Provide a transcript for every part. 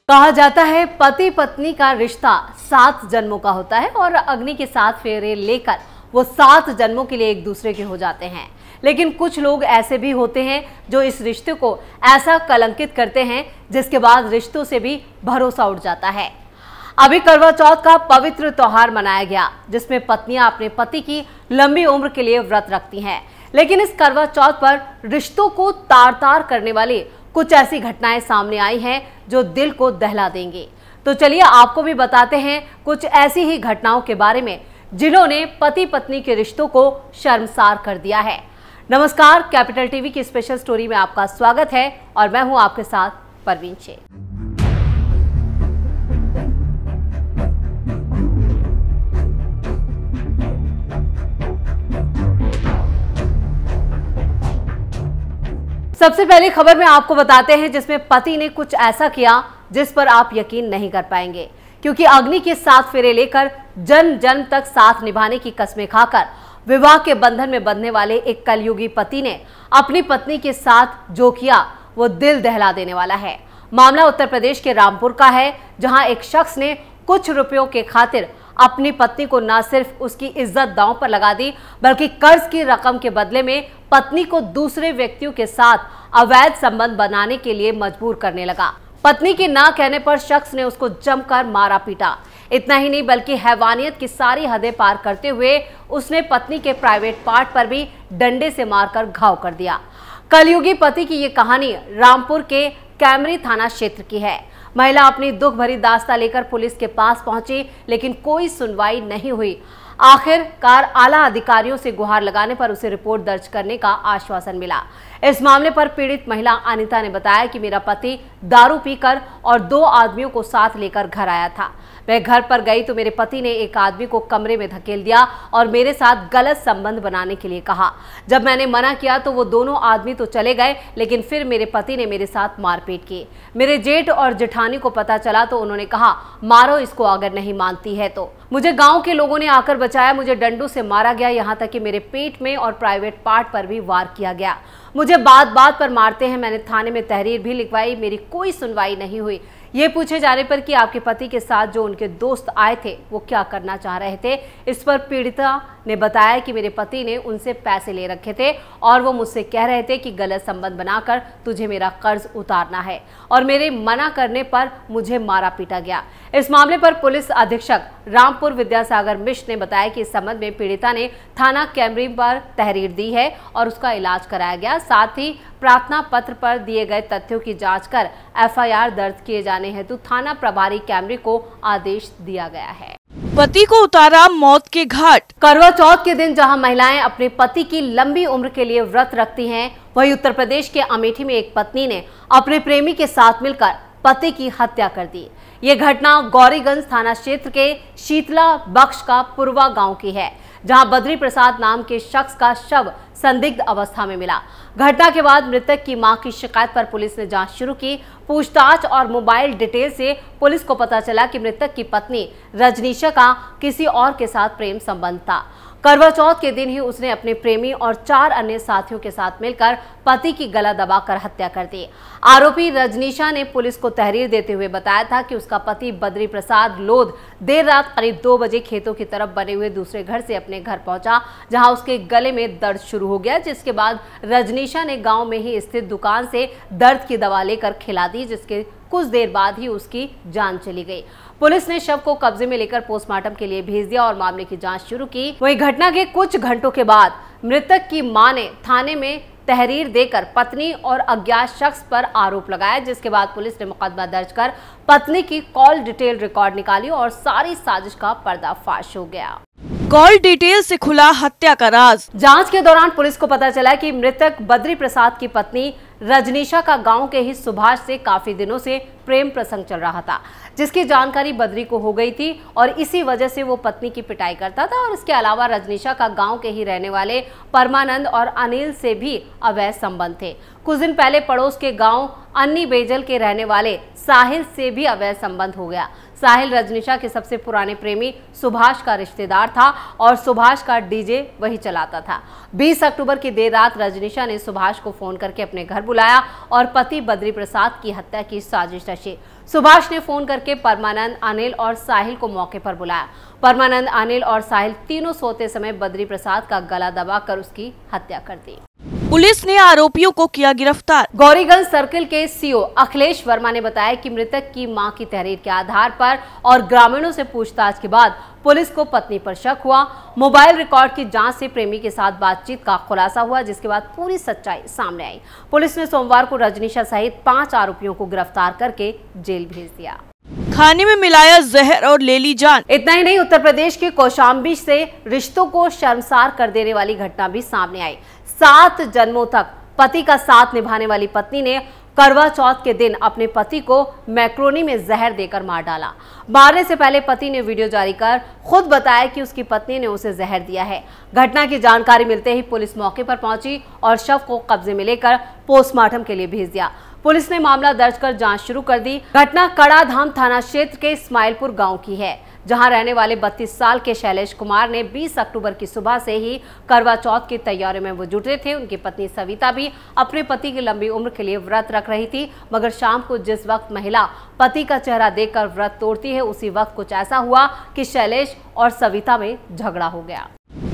कहा जाता है पति पत्नी का रिश्ता 7 जन्मों का होता है और अग्नि के 7 फेरे लेकर वो 7 जन्मों के लिए एक दूसरे के हो जाते हैं। लेकिन कुछ लोग ऐसे भी होते हैं जो इस रिश्ते को ऐसा कलंकित करते हैं जिसके बाद रिश्तों से भी भरोसा उठ जाता है। अभी करवा चौथ का पवित्र त्योहार मनाया गया जिसमें पत्नियां अपने पति की लंबी उम्र के लिए व्रत रखती हैं। लेकिन इस करवा चौथ पर रिश्तों को तार तार करने वाली कुछ ऐसी घटनाएं सामने आई हैं जो दिल को दहला देंगी। तो चलिए आपको भी बताते हैं कुछ ऐसी ही घटनाओं के बारे में जिन्होंने पति पत्नी के रिश्तों को शर्मसार कर दिया है। नमस्कार, कैपिटल टीवी की स्पेशल स्टोरी में आपका स्वागत है और मैं हूं आपके साथ परवीन शेख। सबसे पहली खबर में आपको बताते हैं जिसमें पति ने कुछ ऐसा किया जिस पर आप यकीन नहीं कर पाएंगे, क्योंकि अग्नि के 7 फेरे लेकर जन्म जन्म तक साथ निभाने की कस्में खाकर विवाह के बंधन में बंधने वाले एक कलयुगी पति ने अपनी पत्नी के साथ जो किया वो दिल दहला देने वाला है। मामला उत्तर प्रदेश के रामपुर का है, जहां एक शख्स ने कुछ रुपयों के खातिर अपनी पत्नी को न सिर्फ उसकी इज्जत दांव पर लगा दी बल्कि कर्ज की रकम के बदले में पत्नी को दूसरे व्यक्तियों के साथ अवैध संबंध बनाने के लिए मजबूर करने लगा। पत्नी के ना कहने पर शख्स ने उसको जमकर मारा पीटा। इतना ही नहीं बल्कि हैवानियत की सारी हदें पार करते हुए उसने पत्नी के प्राइवेट पार्ट पर भी डंडे से मारकर घाव कर दिया। कलयुगी पति की ये कहानी रामपुर के कैमरी थाना क्षेत्र की है। महिला अपनी दुख भरी दास्तां लेकर पुलिस के पास पहुंची, लेकिन कोई सुनवाई नहीं हुई। आखिरकार आला अधिकारियों से गुहार लगाने पर उसे रिपोर्ट दर्ज करने का आश्वासन मिला। इस मामले पर पीड़ित महिला अनीता ने बताया कि मेरा पति दारू पीकर और 2 आदमियों को साथ लेकर घर आया था। मैं घर पर गई तो मेरे पति ने एक आदमी को कमरे में धकेल दिया और मेरे साथ गलत संबंध बनाने के लिए कहा। जब मैंने मना किया तो वो दोनों आदमी तो चले गए, लेकिन फिर मेरे पति ने मेरे साथ मारपीट की। मेरे जेठ और जेठानी को पता चला तो उन्होंने कहा मारो इसको अगर नहीं मानती है तो। मुझे गांव के लोगों ने आकर बचाया। मुझे डंडों से मारा गया, यहाँ तक कि मेरे पेट में और प्राइवेट पार्ट पर भी वार किया गया। मुझे बात बात पर मारते हैं। मैंने थाने में तहरीर भी लिखवाई, मेरी कोई सुनवाई नहीं हुई। ये पूछे जाने पर कि आपके पति के साथ जो उनके दोस्त आए थे वो क्या करना चाह रहे थे, इस पर पीड़िता ने बताया कि मेरे पति ने उनसे पैसे ले रखे थे और वो मुझसे कह रहे थे कि गलत संबंध बनाकर तुझे मेरा कर्ज उतारना है, और मेरे मना करने पर मुझे मारा पीटा गया। इस मामले पर पुलिस अधीक्षक रामपुर विद्यासागर मिश्र ने बताया कि इस संबंध में पीड़िता ने थाना कैमरी पर तहरीर दी है और उसका इलाज कराया गया। साथ ही प्रार्थना पत्र पर दिए गए तथ्यों की जांच कर एफआईआर दर्ज किए जाने हेतु थाना प्रभारी कैमरी को आदेश दिया गया है। पति को उतारा मौत के घाट। करवा चौथ के दिन जहां महिलाएं अपने पति की लंबी उम्र के लिए व्रत रखती हैं, वहीं उत्तर प्रदेश के अमेठी में एक पत्नी ने अपने प्रेमी के साथ मिलकर पति की हत्या कर दी। ये घटना गौरीगंज थाना क्षेत्र के शीतला बख्श का पुरवा गांव की है, जहां बद्री प्रसाद नाम के शख्स का शव संदिग्ध अवस्था में मिला। घटना के बाद मृतक की मां की शिकायत पर पुलिस ने जांच शुरू की। पूछताछ और मोबाइल डिटेल से पुलिस को पता चला कि मृतक की पत्नी रजनीशा का किसी और के साथ प्रेम संबंध था। करवा चौथ के दिन ही उसने अपने प्रेमी और 4 अन्य साथियों के साथ मिलकर पति की गला दबाकर हत्या कर दी। आरोपी रजनीशा ने पुलिस को तहरीर देते हुए बताया था कि उसका पति बद्री प्रसाद लोध देर रात करीब 2 बजे खेतों की तरफ बने हुए दूसरे घर से अपने घर पहुंचा, जहां उसके गले में दर्द शुरू हो गया, जिसके बाद रजनीशा ने गांव में ही स्थित दुकान से दर्द की दवा लेकर खिला दी, जिसके कुछ देर बाद ही उसकी जान चली गई। पुलिस ने शव को कब्जे में लेकर पोस्टमार्टम के लिए भेज दिया और मामले की जांच शुरू की। वहीं घटना के कुछ घंटों के बाद मृतक की मां ने थाने में तहरीर देकर पत्नी और अज्ञात शख्स पर आरोप लगाया, जिसके बाद पुलिस ने मुकदमा दर्ज कर पत्नी की कॉल डिटेल रिकॉर्ड निकाली और सारी साजिश का पर्दाफाश हो गया। कॉल डिटेल से खुला हत्या का राज। जांच के दौरान पुलिस को पता चला कि मृतक बद्री प्रसाद की पत्नी रजनीशा का गांव के ही सुभाष से काफी दिनों से प्रेम प्रसंग चल रहा था, जिसकी जानकारी बद्री को हो गई थी और इसी वजह से वो पत्नी की पिटाई करता था। और इसके अलावा रजनीशा का गांव के ही रहने वाले परमानंद और अनिल से भी अवैध संबंध थे। कुछ दिन पहले पड़ोस के गांव अन्नी बेजल के रहने वाले साहिल से भी अवैध संबंध हो गया। साहिल रजनीशा के सबसे पुराने प्रेमी सुभाष का रिश्तेदार था और सुभाष का डीजे वही चलाता था। 20 अक्टूबर की देर रात रजनीशा ने सुभाष को फोन करके अपने घर बुलाया और पति बद्री प्रसाद की हत्या की साजिश रची। सुभाष ने फोन करके परमानंद, अनिल और साहिल को मौके पर बुलाया। परमानंद, अनिल और साहिल तीनों सोते समय बद्री प्रसाद का गला दबाकर उसकी हत्या कर दी। पुलिस ने आरोपियों को किया गिरफ्तार। गौरीगंज सर्किल के सीओ अखिलेश वर्मा ने बताया कि मृतक की मां की तहरीर के आधार पर और ग्रामीणों से पूछताछ के बाद पुलिस को पत्नी पर शक हुआ। मोबाइल रिकॉर्ड की जांच से प्रेमी के साथ बातचीत का खुलासा हुआ, जिसके बाद पूरी सच्चाई सामने आई। पुलिस ने सोमवार को रजनीशा सहित 5 आरोपियों को गिरफ्तार करके जेल भेज दिया। खाने में मिलाया जहर और ले ली जान। इतना ही नहीं, उत्तर प्रदेश के कौशाम्बी से रिश्तों को शर्मसार कर देने वाली घटना भी सामने आई। 7 जन्मों तक पति का साथ निभाने वाली पत्नी ने करवा चौथ के दिन अपने पति को मैक्रोनी में जहर देकर मार डाला। मारने से पहले पति ने वीडियो जारी कर खुद बताया कि उसकी पत्नी ने उसे जहर दिया है। घटना की जानकारी मिलते ही पुलिस मौके पर पहुंची और शव को कब्जे में लेकर पोस्टमार्टम के लिए भेज दिया। पुलिस ने मामला दर्ज कर जांच शुरू कर दी। घटना कड़ाधाम थाना क्षेत्र के इस्माइलपुर गांव की है, जहां रहने वाले 32 साल के शैलेश कुमार ने 20 अक्टूबर की सुबह से ही करवा चौथ की तैयारियों में वो जुटे थे। उनकी पत्नी सविता भी अपने पति की लंबी उम्र के लिए व्रत रख रही थी, मगर शाम को जिस वक्त महिला पति का चेहरा देखकर व्रत तोड़ती है, उसी वक्त कुछ ऐसा हुआ कि शैलेश और सविता में झगड़ा हो गया।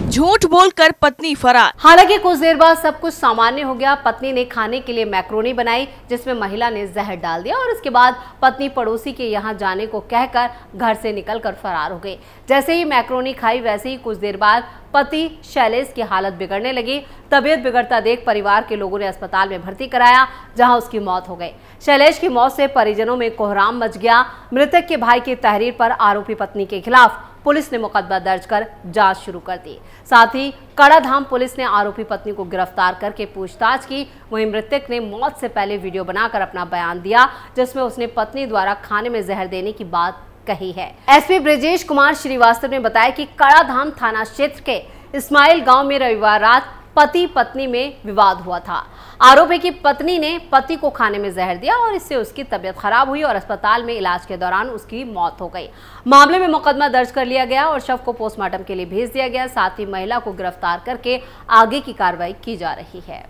झूठ बोलकर पत्नी फरार। हालांकि कुछ देर बाद सब कुछ सामान्य हो गया। पत्नी ने खाने के लिए मैक्रोनी बनाई, जिसमें महिला ने जहर डाल दिया और उसके बाद पत्नी पड़ोसी के यहां जाने को कहकर घर से निकलकर फरार हो गई। जैसे ही मैक्रोनी खाई, वैसे ही कुछ देर बाद पति शैलेश की हालत बिगड़ने लगी। तबीयत बिगड़ता देख परिवार के लोगों ने अस्पताल में भर्ती कराया, जहां उसकी मौत हो गई। शैलेश की मौत से परिजनों में कोहराम मच गया। मृतक के भाई की तहरीर पर आरोपी पत्नी के खिलाफ पुलिस ने मुकदमा दर्ज कर जांच शुरू कर दी। साथ ही कड़ाधाम पुलिस ने आरोपी पत्नी को गिरफ्तार करके पूछताछ की। वहीं मृतक ने मौत से पहले वीडियो बनाकर अपना बयान दिया, जिसमें उसने पत्नी द्वारा खाने में जहर देने की बात कही है। एसपी ब्रजेश कुमार श्रीवास्तव ने बताया कि कड़ाधाम थाना क्षेत्र के इस्माइल गांव में रविवार रात पति पत्नी में विवाद हुआ था। आरोपी की पत्नी ने पति को खाने में जहर दिया और इससे उसकी तबीयत खराब हुई और अस्पताल में इलाज के दौरान उसकी मौत हो गई। मामले में मुकदमा दर्ज कर लिया गया और शव को पोस्टमार्टम के लिए भेज दिया गया। साथ ही महिला को गिरफ्तार करके आगे की कार्रवाई की जा रही है।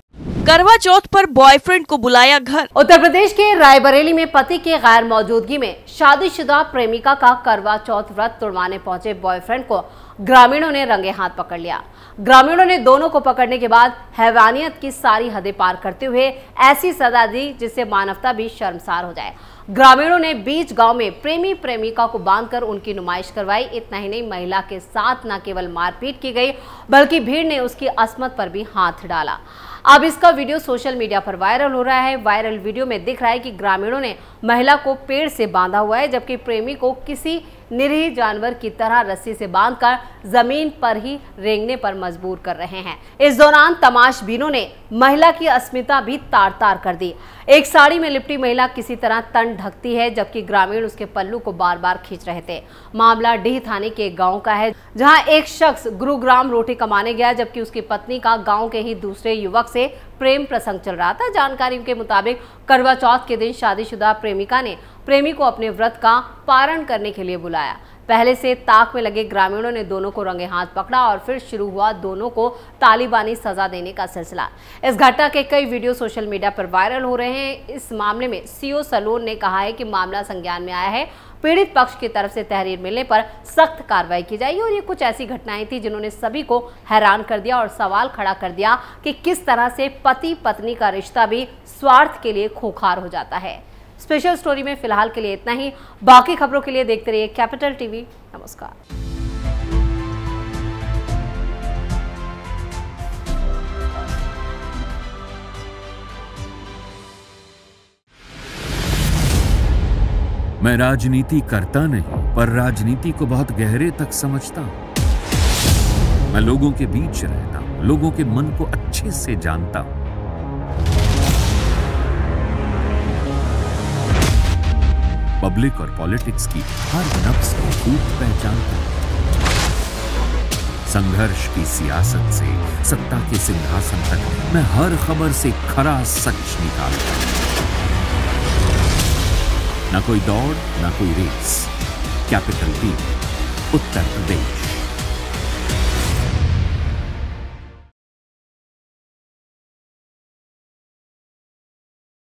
करवा चौथ पर बॉयफ्रेंड को बुलाया घर। उत्तर प्रदेश के रायबरेली में पति के गैर मौजूदगी में शादीशुदा प्रेमिका का करवा चौथ व्रत तोड़वाने पहुंचे बॉयफ्रेंड को ग्रामीणों ने रंगे हाथ पकड़ लिया। ग्रामीणों ने दोनों को पकड़ने के बाद हैवानियत की सारी हदें पार करते हुए ऐसी सजा दी जिससे मानवता भी शर्मसार हो जाए। ग्रामीणों ने बीच गांव में प्रेमी प्रेमिका को बांधकर उनकी नुमाइश करवाई। इतना ही नहीं, महिला के साथ न केवल मारपीट की गई, बल्कि भीड़ ने उसकी अस्मत पर भी हाथ डाला। अब इसका वीडियो सोशल मीडिया पर वायरल हो रहा है। वायरल वीडियो में दिख रहा है कि ग्रामीणों ने महिला को पेड़ से बांधा हुआ है, जबकि प्रेमी को किसी निरीह जानवर की तरह रस्सी से बांधकर जमीन पर ही रेंगने पर मजबूर कर रहे हैं। इस दौरान तमाशबीनों ने महिला की अस्मिता भी तार-तार कर दी। एक साड़ी में लिपटी महिला किसी तरह तन ढकती है, जबकि ग्रामीण उसके पल्लू को बार बार खींच रहे थे। मामला डीह थाने के गांव का है, जहां एक शख्स गुरुग्राम रोटी कमाने गया, जबकि उसकी पत्नी का गांव के ही दूसरे युवक से प्रेम प्रसंग चल रहा था। जानकारी के मुताबिक करवा चौथ के दिन शादीशुदा प्रेमिका ने प्रेमी को अपने व्रत का पारण करने के लिए बुलाया। पहले से ताक में लगे ग्रामीणों ने दोनों को रंगे हाथ पकड़ा और फिर शुरू हुआ दोनों को तालिबानी सजा देने का सिलसिला। इस घटना के कई वीडियो सोशल मीडिया पर वायरल हो रहे हैं। इस मामले में सीओ सलोन ने कहा है कि मामला संज्ञान में आया है। पीड़ित पक्ष की तरफ से तहरीर मिलने पर सख्त कार्रवाई की जाएगी। और ये कुछ ऐसी घटनाएं थी जिन्होंने सभी को हैरान कर दिया और सवाल खड़ा कर दिया कि किस तरह से पति पत्नी का रिश्ता भी स्वार्थ के लिए खोखार हो जाता है। स्पेशल स्टोरी में फिलहाल के लिए इतना ही। बाकी खबरों के लिए देखते रहिए कैपिटल टीवी। नमस्कार। मैं राजनीति करता नहीं, पर राजनीति को बहुत गहरे तक समझता हूं। मैं लोगों के बीच रहता हूं, लोगों के मन को अच्छे से जानता हूं। पब्लिक और पॉलिटिक्स की हर नब्ज को खूब पहचानता हूं। संघर्ष की सियासत से सत्ता के सिंहासन तक मैं हर खबर से खरा सच निकालता हूं। ना कोई दौड़, ना कोई race. Capital TV, Uttar Pradesh.